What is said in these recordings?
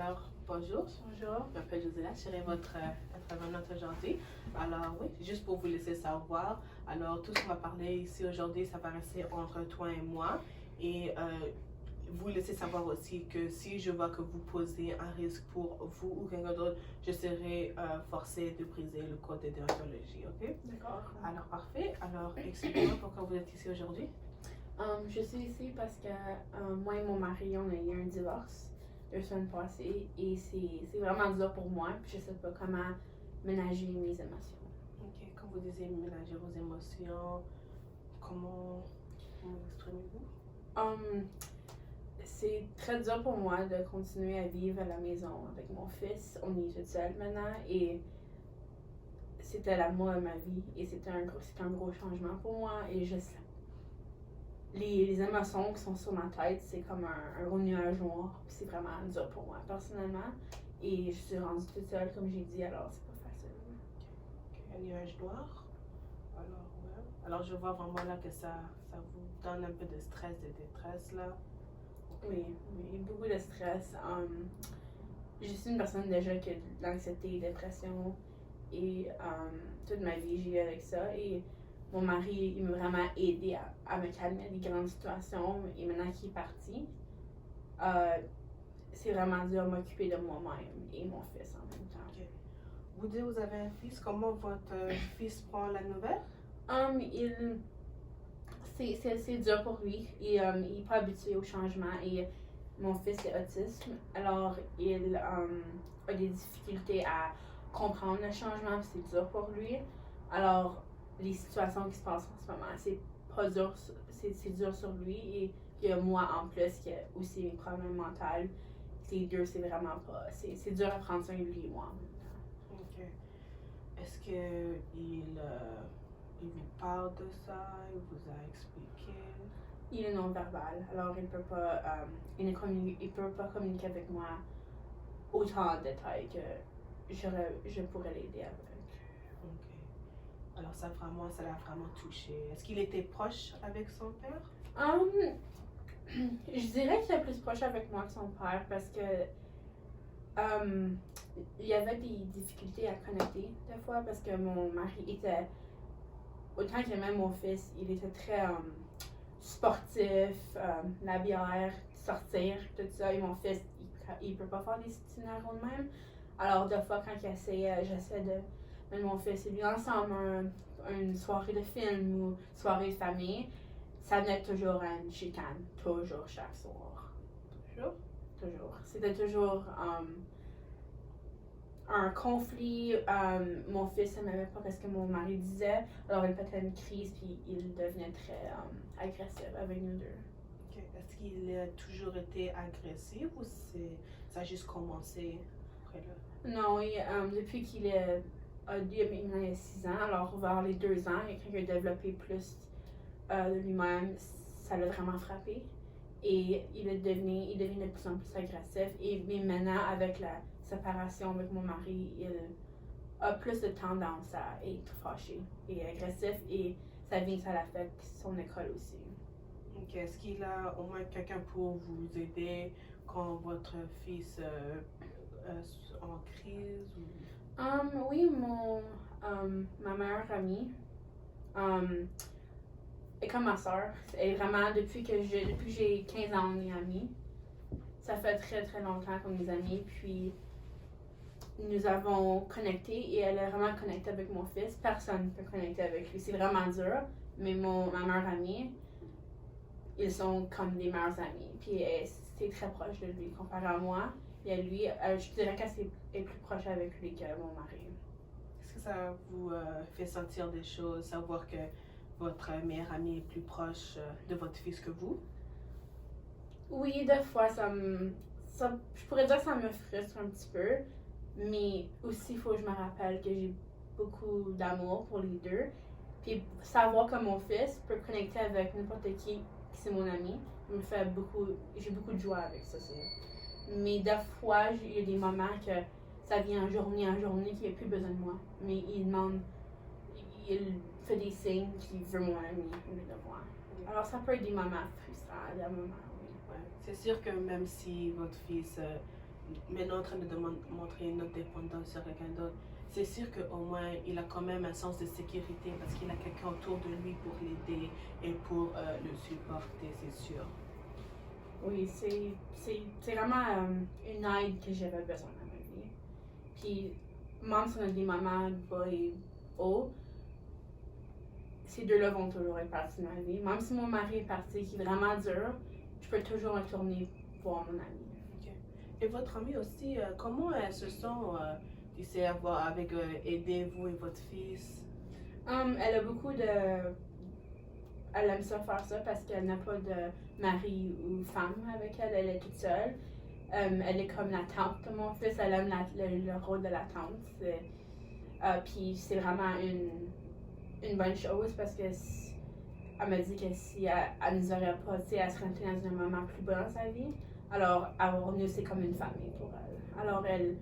Alors, bonjour. Bonjour. Je m'appelle Josela, je serai votre intervenante aujourd'hui. Alors, oui, juste pour vous laisser savoir, alors tout ce qu'on va parler ici aujourd'hui, ça va rester entre toi et moi. Et vous laisser savoir aussi que si je vois que vous posez un risque pour vous ou quelqu'un d'autre, je serai forcée de briser le code de déontologie, ok? D'accord. Alors, parfait. Alors, expliquez-moi pourquoi vous êtes ici aujourd'hui. Je suis ici parce que moi et mon mari, on a eu un divorce 2 semaines passées et c'est vraiment dur pour moi. Puis je sais pas comment ménager mes émotions. Ok, quand vous disiez ménager vos émotions, comment vous exprimez-vous? C'est très dur pour moi de continuer à vivre à la maison avec mon fils. On est tout seul maintenant et c'était l'amour de ma vie et c'était un gros changement pour moi et je sais. Les émotions qui sont sur ma tête, c'est comme un gros nuage noir. C'est vraiment dur pour moi personnellement. Et je suis rendue toute seule, comme j'ai dit, alors c'est pas facile. Ok, un nuage noir. Alors, ouais. Alors, je vois vraiment là que ça vous donne un peu de stress, de détresse là. Oui, beaucoup de stress. Je suis une personne déjà qui a de l'anxiété, dépression et toute ma vie j'ai eu avec ça. Et mon mari, il m'a vraiment aidé à me calmer des grandes situations. Et maintenant qu'il est parti, c'est vraiment dur de m'occuper de moi-même et mon fils en même temps. Ok. Vous dites que vous avez un fils. Comment votre fils prend la nouvelle? C'est dur pour lui. Il n'est pas habitué au changement et mon fils est autisme. Alors, il a des difficultés à comprendre le changement, c'est dur pour lui. Alors, les situations qui se passent en ce moment, c'est pas dur, c'est dur sur lui. Et il y a moi en plus qui a aussi mes problèmes mentaux. Les deux, c'est vraiment pas. C'est dur à prendre soin de lui et moi en même temps. Ok. Est-ce qu'il vous parle de ça? Il vous a expliqué? Il est non-verbal, alors il peut pas, il peut pas communiquer avec moi autant en détail que je pourrais l'aider avec. Ok. Alors ça l'a vraiment touché. Est-ce qu'il était proche avec son père? Je dirais qu'il est plus proche avec moi que son père parce que il y avait des difficultés à connecter des fois parce que mon mari était, autant qu'il aimait mon fils, il était très sportif, la bière, sortir, tout ça. Et mon fils, il peut pas faire des itinéraires de même. Alors, des fois, quand il essayait, j'essaie de mettre mon fils et lui ensemble une soirée de film ou soirée de famille. Ça venait toujours à une chicane, toujours, chaque soir. Toujours? Toujours. C'était toujours un conflit. Mon fils ne m'aimait pas ce que mon mari disait. Alors, il pétait une crise, puis il devenait très agressif avec nous deux. Okay. Est-ce qu'il a toujours été agressif ou ça a juste commencé après là? Non, depuis qu'il a 6 ans, alors vers les 2 ans, quand il a développé plus de lui-même, ça l'a vraiment frappé. Et il devient de plus en plus agressif. Mais maintenant, avec la séparation avec mon mari, il a plus de tendance à être fâché et agressif. Et ça l'affecte son école aussi. Ok. Est-ce qu'il a au moins quelqu'un pour vous aider quand votre fils est en crise? Ou... Oui, ma meilleure amie est comme ma soeur. Et vraiment, depuis que j'ai 15 ans, on est amis. Ça fait très très longtemps qu'on est amis. Puis nous avons connecté et elle est vraiment connectée avec mon fils. Personne ne peut connecter avec lui. C'est vraiment dur. Mais ma meilleure amie, ils sont comme des meilleurs amis. Puis c'est très proche de lui comparé à moi. Et à lui, je dirais qu'elle est plus proche avec lui que mon mari. Est-ce que ça vous fait sentir des choses, savoir que votre meilleure amie est plus proche de votre fils que vous? Oui, des fois, je pourrais dire que ça me frustre un petit peu, mais aussi, il faut que je me rappelle que j'ai beaucoup d'amour pour les deux. Puis savoir que mon fils peut connecter avec n'importe qui c'est mon ami, j'ai beaucoup de joie avec ça. Mais des fois, il y a des moments que ça vient en journée qu'il n'a plus besoin de moi. Mais il fait des signes qu'il veut mon ami au lieu de moi. Alors ça peut être des moments frustrants, des moments, oui. Ouais. C'est sûr que même si votre fils maintenant en train de montrer notre dépendance sur quelqu'un d'autre, c'est sûr qu'au moins il a quand même un sens de sécurité parce qu'il a quelqu'un autour de lui pour l'aider et pour le supporter, c'est sûr. Oui, c'est vraiment une aide que j'avais besoin dans ma vie. Puis, même si on a des mamans bas et haut, ces deux-là vont toujours être partis de ma vie. Même si mon mari est parti, qui est vraiment dur, je peux toujours retourner voir mon ami. Okay. Et votre amie aussi, comment elle se sent, tu sais, avec aider vous et votre fils? Elle a beaucoup de... Elle aime ça faire ça parce qu'elle n'a pas de mari ou femme avec elle, elle est toute seule. Elle est comme la tante de mon fils, elle aime le rôle de la tante. Puis c'est vraiment une bonne chose parce que elle m'a dit que si elle nous aurait pas, elle serait restée dans un moment plus bas dans sa vie. Alors, avoir nous, c'est comme une famille pour elle. Alors, elle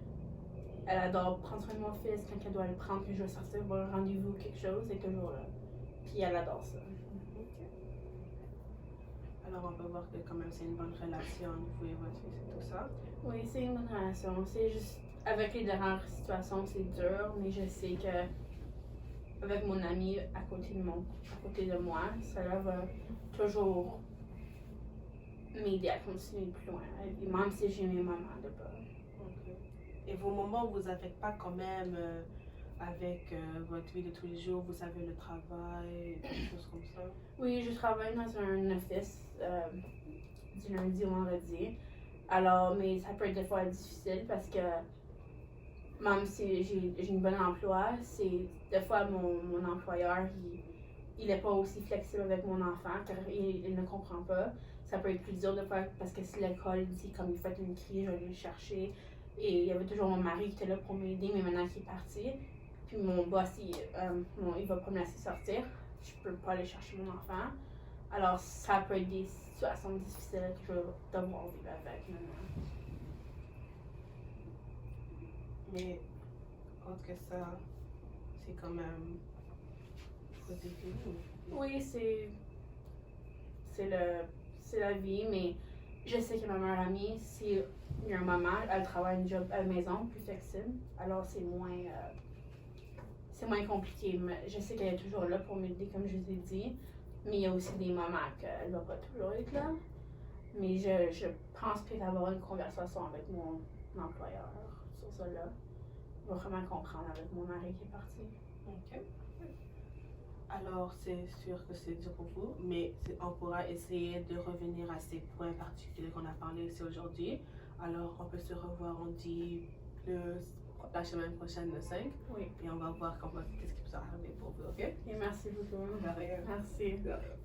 adore prendre soin de mon fils quand elle doit le prendre, que je veux sortir pour un rendez-vous ou quelque chose, elle est toujours là. Puis elle adore ça. Okay. Alors, on peut voir que quand même c'est une bonne relation, vous et votre fils et tout ça. Oui, c'est une bonne relation. C'est juste, avec les dernières situations, c'est dur, mais je sais que avec mon ami à côté de moi, ça va toujours m'aider à continuer plus loin. Et même si j'ai mes moments de peur. Okay. Et vos moments où vous n'avez pas quand même avec votre vie de tous les jours, vous avez le travail, des choses comme ça? Oui, je travaille dans un office du lundi au vendredi. Alors, mais ça peut être des fois difficile parce que même si j'ai un bon emploi, c'est des fois mon employeur, il n'est pas aussi flexible avec mon enfant car il ne comprend pas. Ça peut être plus dur de faire parce que si l'école dit comme il fait une crise, je vais aller le chercher. Et il y avait toujours mon mari qui était là pour m'aider, mais maintenant qu'il est parti, puis mon boss, il va pas me laisser sortir. Je peux pas aller chercher mon enfant. Alors ça peut être des situations difficiles que je vais devoir vivre avec maintenant. Mais autre que ça, c'est quand même positif. Oui, c'est la vie, mais je sais que ma meilleure amie, si il y a un moment, elle travaille un job à la maison plus flexible, alors c'est moins compliqué. Mais je sais qu'elle est toujours là pour m'aider, comme je vous ai dit, mais il y a aussi des moments qu'elle ne va pas toujours être là. Mais je pense peut-être avoir une conversation avec mon employeur sur ça là. Il va vraiment comprendre avec mon mari qui est parti. Ok. Alors, c'est sûr que c'est dur pour vous, mais on pourra essayer de revenir à ces points particuliers qu'on a parlé ici aujourd'hui. Alors, on peut se revoir, on dit, la semaine prochaine, le 5. Oui. Et on va voir qu'est-ce qui peut arriver pour vous, ok? Et merci beaucoup. De rien. Merci. De rien.